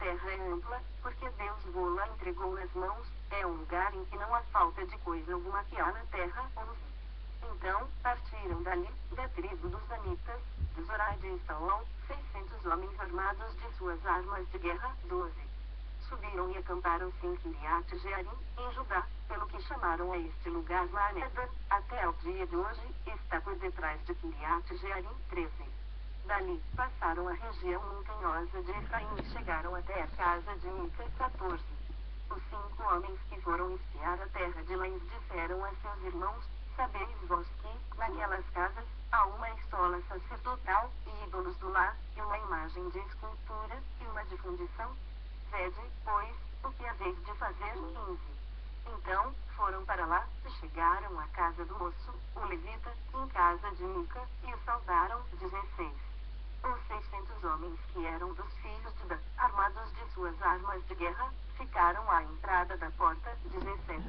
terra é ampla, porque Deus vô-la entregou nas mãos, é um lugar em que não há falta de coisa alguma que há na terra ou no céu. Então, partiram dali, da tribo dos Danitas, de Zorá e de Estaol, 600 homens armados de suas armas de guerra, 12. Subiram e acamparam-se em Kiriat Jearim, em Judá, pelo que chamaram a este lugar Maneda, até ao dia de hoje, está por detrás de Kiriat Jearim, 13. Dali, passaram a região montanhosa de Efraim e chegaram até a casa de Mica, 14. Os 5 homens que foram espiar a terra de Laís disseram a seus irmãos: sabeis vós que, naquelas casas, há uma estola sacerdotal, e ídolos do lar, e uma imagem de escultura, e uma de fundição? Vede, pois, o que haveis de fazer. 15. Então, foram para lá, e chegaram à casa do moço, o levita, em casa de Mica, e o saudaram. 16. Os 600 homens que eram dos filhos de Dan, armados de suas armas de guerra, ficaram à entrada da porta. 17.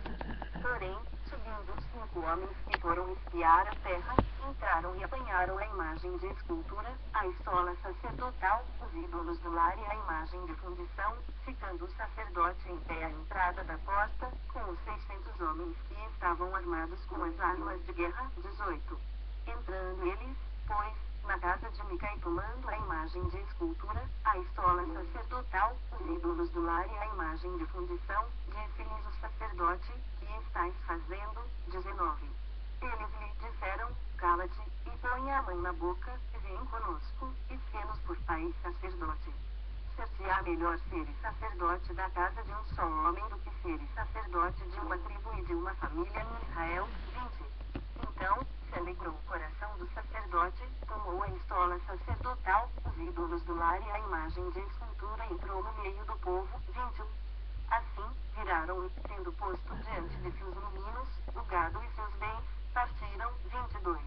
Porém, subindo os 5 homens que foram espiar a terra, entraram e apanharam a imagem de escultura, a estola sacerdotal, os ídolos do lar e a imagem de fundição, ficando o sacerdote em pé à entrada da porta, com os 600 homens que estavam armados com as armas de guerra. 18. Entrando eles, pois, na casa de Mica e tomando a imagem de escultura, a estola sacerdotal, os ídolos do lar e a imagem de fundição, disse-lhes o sacerdote: que estáis fazendo? 19. Eles lhe disseram: cala-te, e põe a mão na boca, vem conosco, e sê-nos por pai e sacerdote. Ser-te-á melhor seres sacerdote da casa de um só homem do que seres sacerdote de uma tribo e de uma família em Israel. 20. Então, se alegrou o coração do sacerdote, tomou a estola sacerdotal, os ídolos do lar e a imagem de escultura e entrou no meio do povo. 21. Assim, viraram e, tendo posto diante de seus meninos, o gado e seus bens, partiram. 22.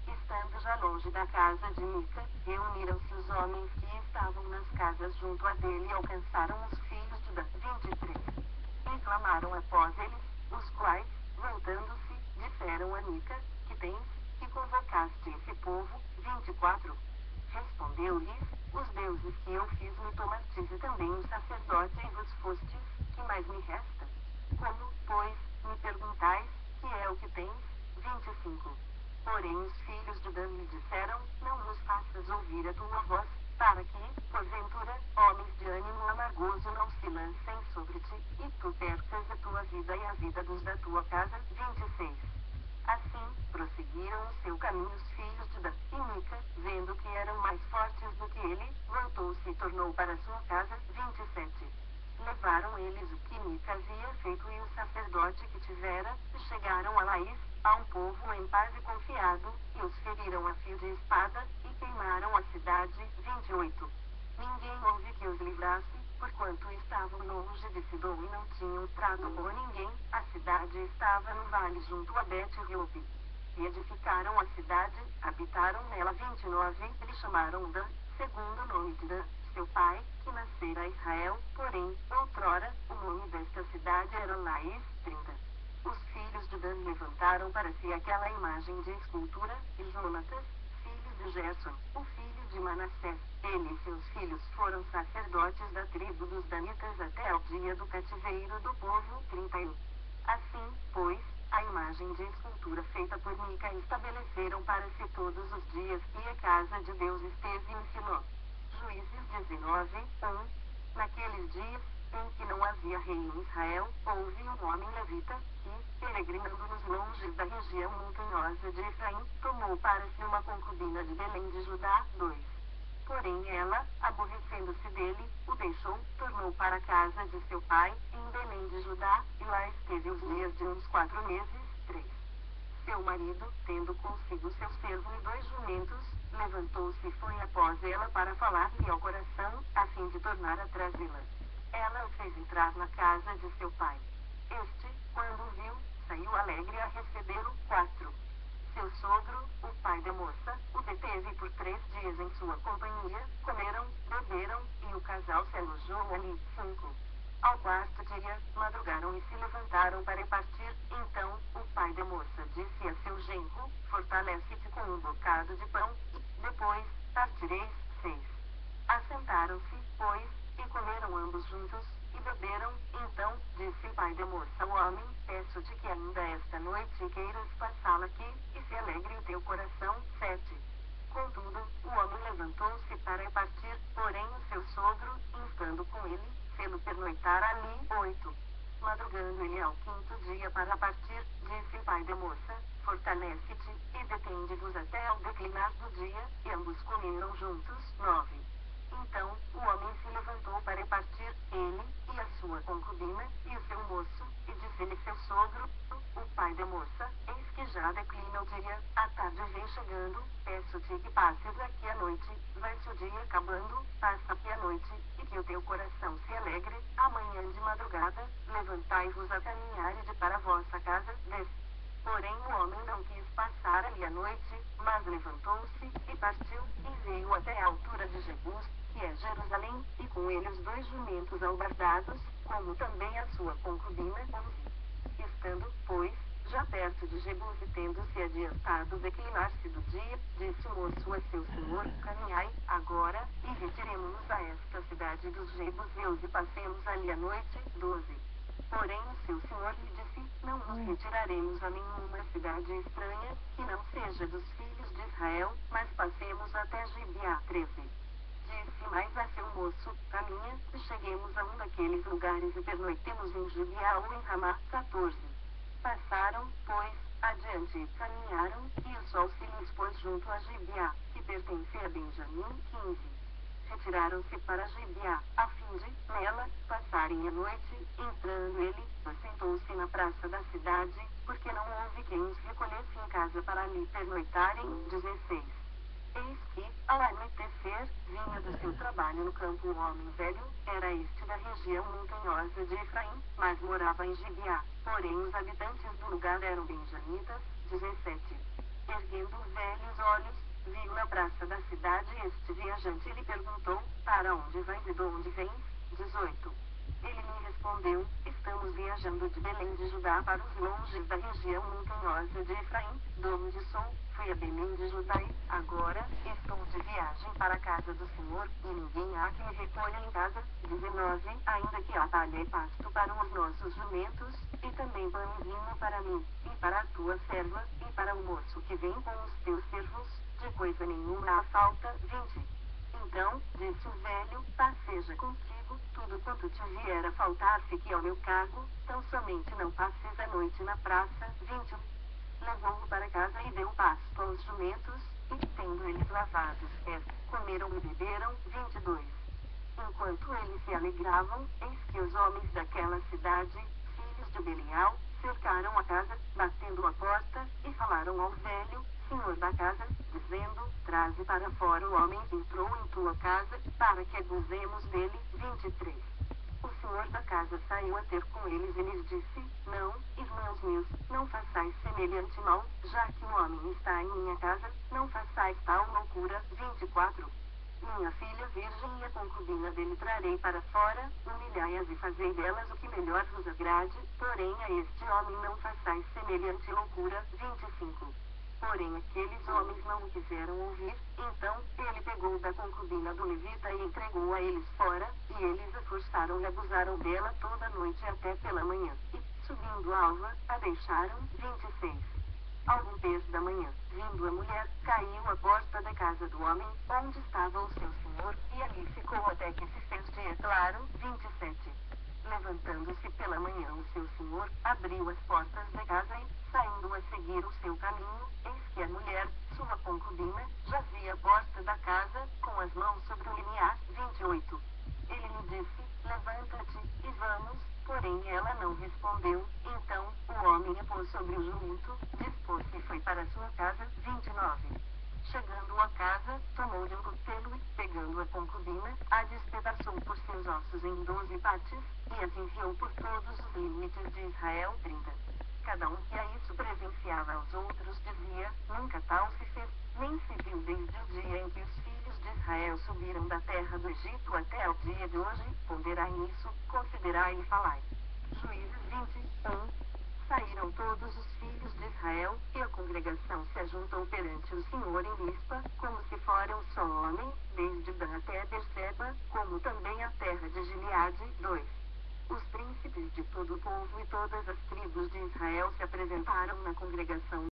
Estando já longe da casa de Mica, reuniram-se os homens que estavam nas casas junto a dele e alcançaram os filhos de Dan. 23. E clamaram após eles, os quais, voltando-se, disseram a Mica: que tens, que convocaste esse povo? 24. Respondeu-lhes: os deuses que eu fiz me tomastes e também o sacerdote e vos fostes, que mais me resta? Como, pois, me perguntais, que é o que tens? 25. Porém os filhos de Dan lhe disseram: não nos faças ouvir a tua voz, para que, porventura, homens de ânimo amargoso não se lancem sobre ti, e tu percas a tua vida e a vida dos da tua casa. 26. Assim, prosseguiram o seu caminho os filhos de Dan, e Mica, vendo que eram mais fortes do que ele, voltou-se e tornou para sua casa. 27. Levaram eles o que Mica havia feito e o sacerdote que tivera, e chegaram a Laís, a um povo em paz e confiado, e os feriram a fio de espada, e queimaram a cidade. 28. Ninguém houve que os livrasse, porquanto estavam longe de Sidom e não tinham trato com ninguém. A cidade estava no vale junto a Bet-Reob. E edificaram a cidade, habitaram nela. 29. Lhe chamaram Dan, segundo o nome de Dan, seu pai, que nascera a Israel, porém, outrora, o nome desta cidade era Laís. 30. Os filhos de Dan levantaram para si aquela imagem de escultura, e Jonatas, filho de Gerson, o filho de Manassés, ele e seus filhos foram sacerdotes da tribo dos Danitas até ao dia do cativeiro do povo. 31. Assim, pois, a imagem de escultura feita por Mica estabeleceram para si todos os dias, e a casa de Deus esteve em Siló. Juízes 19, 1. Naqueles dias, em que não havia rei em Israel, houve um homem levita, que, peregrinando nos longes da região montanhosa de Efraim, tomou para si uma concubina de Belém de Judá. 2. Porém ela, aborrecendo-se dele, o deixou, tornou para a casa de seu pai, em Belém de Judá, e lá esteve os dias de uns 4 meses. 3. Seu marido, tendo consigo seu servo e 2 jumentos, levantou-se e foi após ela para falar-lhe ao coração, a fim de tornar a trazê-la. Ela o fez entrar na casa de seu pai. Este, quando o viu, saiu alegre a recebê-lo. 4. Seu sogro, o pai da moça, o deteve por 3 dias em sua companhia, comeram, beberam, e o casal se alojou ali. 5. Ao 4º dia, madrugaram e se levantaram para partir. Então, o pai da moça disse a seu genro: fortalece-te com um bocado de pão, e, depois, partireis. 6. Assentaram-se, pois, e comeram ambos ambos juntos, e beberam. Então, disse o pai da moça ao homem, peço-te que ainda esta noite queiras passá-la aqui, e se alegre o teu coração. 7. Contudo, o homem levantou-se para partir, porém o seu sogro, instando com ele, fê-lo pernoitar ali. 8. Madrugando ele ao quinto dia para partir, disse o pai da moça, fortalece-te, e detende-vos até ao declinar do dia, e ambos comeram juntos. 9. Então, o homem se levantou para partir, ele, e a sua concubina, e o seu moço, e disse-lhe seu sogro, o pai da moça, eis que já declina o dia, a tarde vem chegando, peço-te que passes aqui a noite, vai-se o dia acabando, passa aqui a noite, e que o teu coração se alegre, amanhã de madrugada, levantai-vos a caminhar e de para a vossa casa. 10. Porém o homem não quis passar ali a noite, mas levantou-se, e partiu, e veio até a altura de Jebus, que é Jerusalém, e com ele os 2 jumentos albardados, como também a sua concubina. 11. Estando, pois, já perto de Jebus e tendo-se adiantado o declinar-se do dia, disse o moço a seu senhor, caminhai, agora, e retiremo-nos a esta cidade dos Jebuseus e passemos ali a noite. 12. Porém o seu senhor lhe disse, não nos retiraremos a nenhuma cidade estranha, que não seja dos filhos de Israel, mas passemos até Gibeá. 13. Disse mais a seu moço, caminha, e cheguemos a um daqueles lugares e pernoitemos em Gibeá ou em Ramá. 14. Passaram, pois, adiante e caminharam, e o sol se lhes pôs junto a Gibeá, que pertence a Benjamim. 15. Retiraram-se para Gibeá, a fim de, nela, passarem a noite. Entrando ele, assentou-se na praça da cidade, porque não houve quem os recolhesse em casa para ali pernoitarem. 16. Eis que, ao anoitecer, vinha do seu trabalho no campo um homem velho, era este da região montanhosa de Efraim, mas morava em Gibeá, porém os habitantes do lugar eram benjamitas. 17. Erguendo o velho os olhos, viu na praça da cidade este viajante e lhe perguntou, para onde vais e de onde vens? 18. Ele lhe respondeu, estamos viajando de Belém de Judá para os longes da região montanhosa de Efraim, de onde sou, fui a Belém de Judá e, agora, estou de viagem para a casa do Senhor, e ninguém há que me recolha em casa. 19. Ainda que há palha e pasto para os nossos jumentos, e também pão e vinho para mim, e para a tua serva, e para o moço que vem com os teus servos, de coisa nenhuma há falta. 20. Então, disse o velho, paz seja contigo, tudo quanto te vier a faltar fique ao meu cargo, tão somente não passes a noite na praça. 21. Levou-o para casa e deu pasto aos jumentos, e, tendo eles lavado os pés, comeram e beberam. 22. Enquanto eles se alegravam, eis que os homens daquela cidade, filhos de Belial, cercaram a casa, batendo a porta, e falaram ao velho, senhor da casa, dizendo, traze para fora o homem que entrou em tua casa, para que gozemos dele. 23. O senhor da casa saiu a ter com eles e lhes disse, não, irmãos meus, não façais semelhante mal, já que um homem está em minha casa, não façais tal loucura. 24. Minha filha virgem e a concubina dele trarei para fora, humilhai-as e fazei delas o que melhor vos agrade, porém a este homem não façais semelhante loucura. 25. Porém aqueles homens não o quiseram ouvir, então, ele pegou da concubina do levita e entregou a eles fora, e eles a forçaram e abusaram dela toda a noite até pela manhã, e, subindo alva, a deixaram. 26. Ao romper da manhã, vindo a mulher, caiu à porta da casa do homem, onde estava o seu senhor, e ali ficou até que se fez dia claro. 27. Levantando-se pela manhã o seu senhor, abriu as portas da casa e, saindo a seguir o seu caminho, eis que a mulher, sua concubina, jazia à porta da casa, com as mãos sobre o limiar. 28. Ele lhe disse, levanta-te, e vamos, porém ela não respondeu. Então, o homem a pôs sobre o jumento, dispôs-se e foi para sua casa. 29. Chegando à casa, tomou-lhe um cutelo e, pegando a concubina, a despedaçou por seus ossos em 12 partes, e as enviou por todos os limites de Israel. 30. Cada um que a isso presenciava aos outros dizia, nunca tal se fez, nem se viu desde o dia em que os filhos de Israel subiram da terra do Egito até ao dia de hoje. Ponderai nisso, considerai e falai. Juízes 21. Saíram todos os filhos de Israel, e a congregação se ajuntou perante o Senhor em Mispa, como se fora um só homem, desde Dan até Berseba, como também a terra de Gileade Gileade. 2. Os príncipes de todo o povo e todas as tribos de Israel se apresentaram na congregação